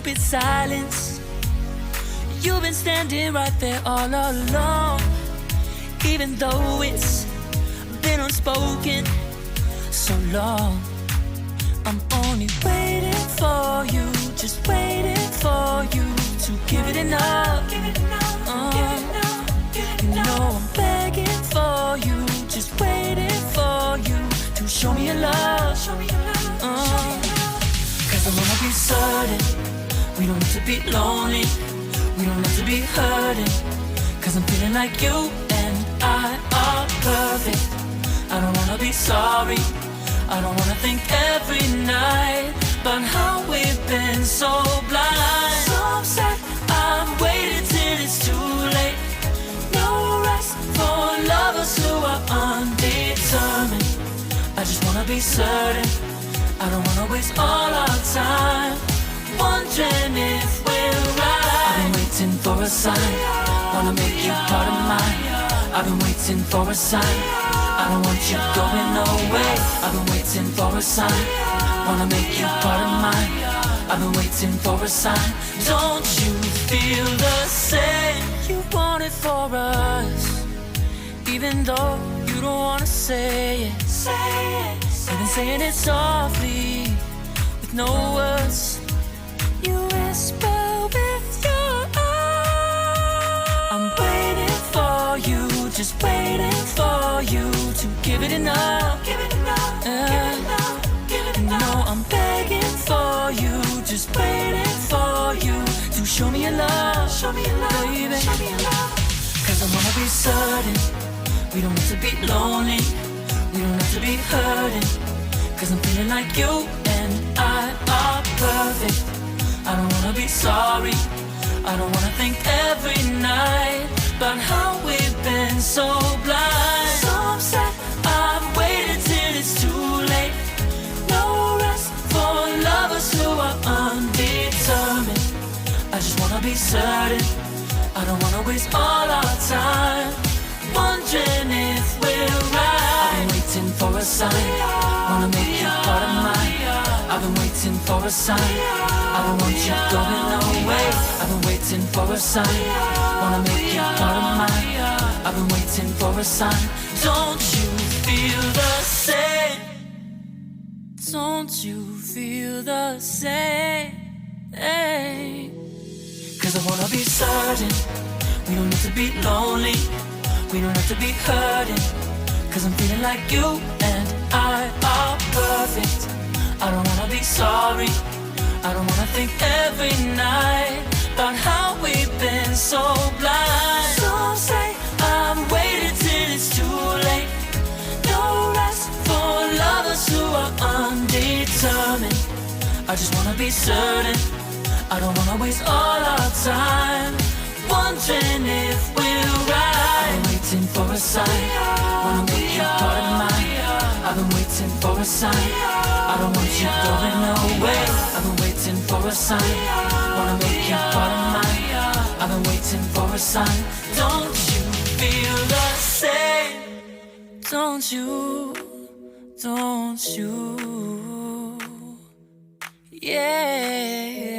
stupid silence. You've been standing right there all along, even though it's been unspoken so long. I'm only waiting for you, just waiting for you to give it enough. You know I'm begging for you, just waiting for you to show me your love. Cause I wanna be certain we don't have to be lonely, we don't have to be hurting. Cause I'm feeling like you and I are perfect. I don't wanna be sorry, I don't wanna think every night about how we've been so blind. So upset, I've waited till it's too late. No rest for lovers who are undetermined. I just wanna be certain, I don't wanna waste all our time wondering if we're right. I've been waiting for a sign, wanna make you part of mine. I've been waiting for a sign, I don't want you going away. I've been waiting for a sign, wanna make you part of mine. I've been waiting for a sign. Don't you feel the same? You want it for us, even though you don't wanna say it. You've been saying it softly, with no words. You whisper with your eyes. I'm waiting for you, just waiting for you to give it enough. No, I'm begging for you, just waiting for you to show me your love, baby. Cause I wanna be certain we don't have to be lonely, we don't have to be hurting. Cause I'm feeling like you and I are perfect. I don't wanna be sorry, I don't wanna think every night about how we've been so blind. So upset, I've waited till it's too late. No rest for lovers who are undetermined. I just wanna be certain, I don't wanna waste all our time wondering if we're right. I've been waiting for a sign, wanna make you part of mine. I've been waiting for a sign, I don't want you going away. I've been waiting for a sign, wanna make you part of mine. I've been waiting for a sign. Don't you feel the same? Don't you feel the same? Cause I wanna be certain we don't have to be lonely, we don't have to be hurting. Cause I'm feeling like you and I are perfect. I don't wanna be sorry, I don't wanna think every night about how we've been so blind. Some say I've waited till it's too late. No rest for lovers who are undetermined. I just wanna be certain, I don't wanna waste all our time wondering if we're right. I've been waiting for a sign, wanna make you part of mine. I've been waiting for a sign, I don't want you going away. I've been waiting for a sign, wanna make you part of mine. I've been waiting for a sign. Don't you feel the same? Don't you, don't you, yeah.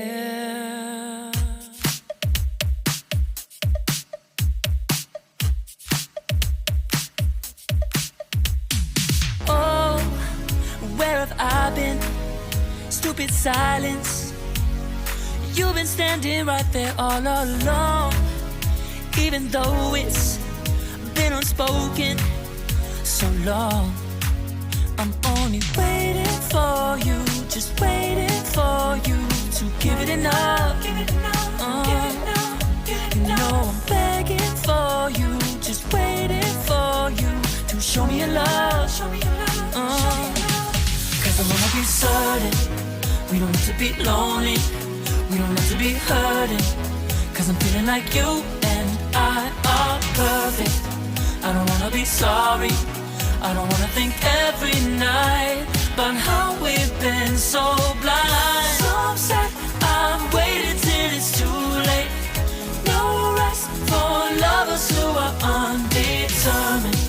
Oh, where have I been? Stupid silence. You've been standing right there all along, even though it's been unspoken so long. I'm only waiting for you, just waiting for you to give it enough. You know I'm begging for you, just waiting for you to show me your love. Cause I wanna be certain we don't have to be lonely, we don't have to be hurting. Cause I'm feeling like you and I are perfect. I don't wanna be sorry, I don't wanna think every night about how we've been so blind. So upset, I've waited till it's too late. No rest for lovers who are undetermined.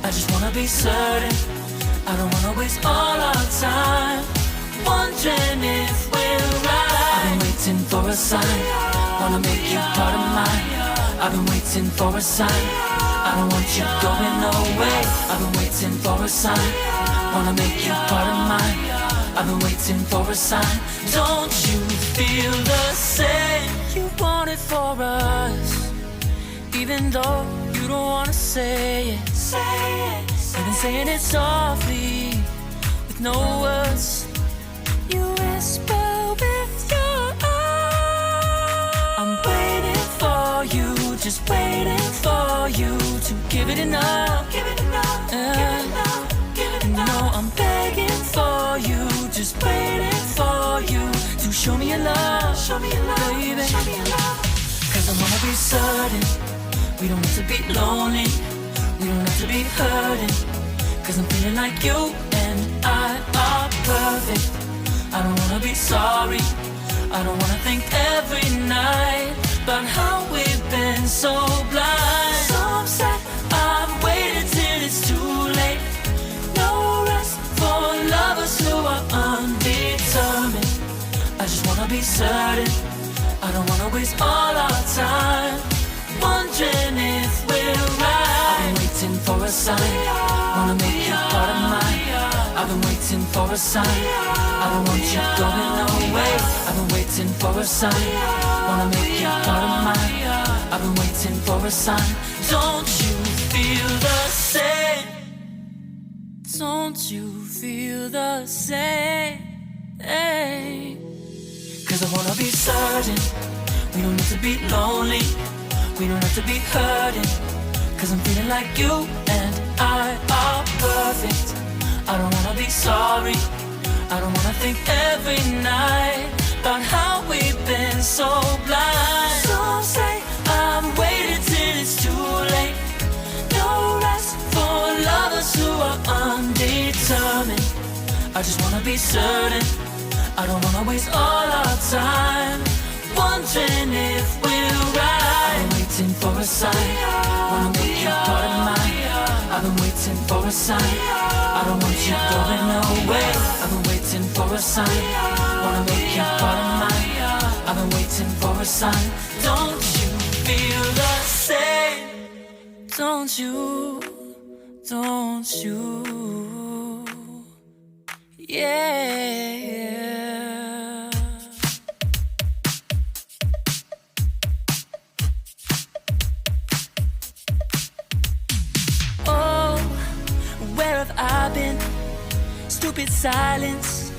I just wanna be certain, I don't wanna waste all our time wondering if we're right. I've been waiting for a sign. Wanna make you part of mine. I've been waiting for a sign. I don't want you going away. I've been waiting for a sign. Wanna make you part of mine. I've been waiting for a sign. Don't you feel the same? You want it for us, even though you don't wanna say it. You've been saying it softly, with no words. You whisper with your eyes. I'm waiting for you, just waiting for you to give it enough. Give it enough. Give it enough. You know I'm begging for you, just waiting for you to show me your love. Show me your love, baby. Show me your love. 'Cause I wanna be certain we don't have to be lonely. We don't have to be hurting. 'Cause I'm feeling like you and I are perfect. I don't wanna be sorry. I don't wanna think every night about how we've been so blind. So upset, I've waited till it's too late. No rest for lovers who are undetermined. I just wanna be certain. I don't wanna waste all our time wondering if we're right. I've been waiting for a sign. Wanna make you part of mine. I've been waiting for a sign. I don't want you going away. I've been waiting for a sign. Wanna make you part of mine. I've been waiting for a sign. Don't you feel the same? Don't you feel the same? Hey. 'Cause I wanna be certain we don't need to be lonely. We don't have to be hurting. 'Cause I'm feeling like you and I are perfect. I don't wanna be sorry. I don't wanna think every night about how we've been so blind. So say I've waited till it's too late. No rest for lovers who are undetermined. I just wanna be certain. I don't wanna waste all our time wondering if we're right. I've been waiting for a sign. Wanna make you part of mine. I've been waiting for a sign. I don't want you going away. I've been waiting for a sign. Wanna make you part of mine. I've been waiting for a sign. Don't you feel the same? Don't you? Don't you? Yeah. Oh, where have I been? Stupid silence,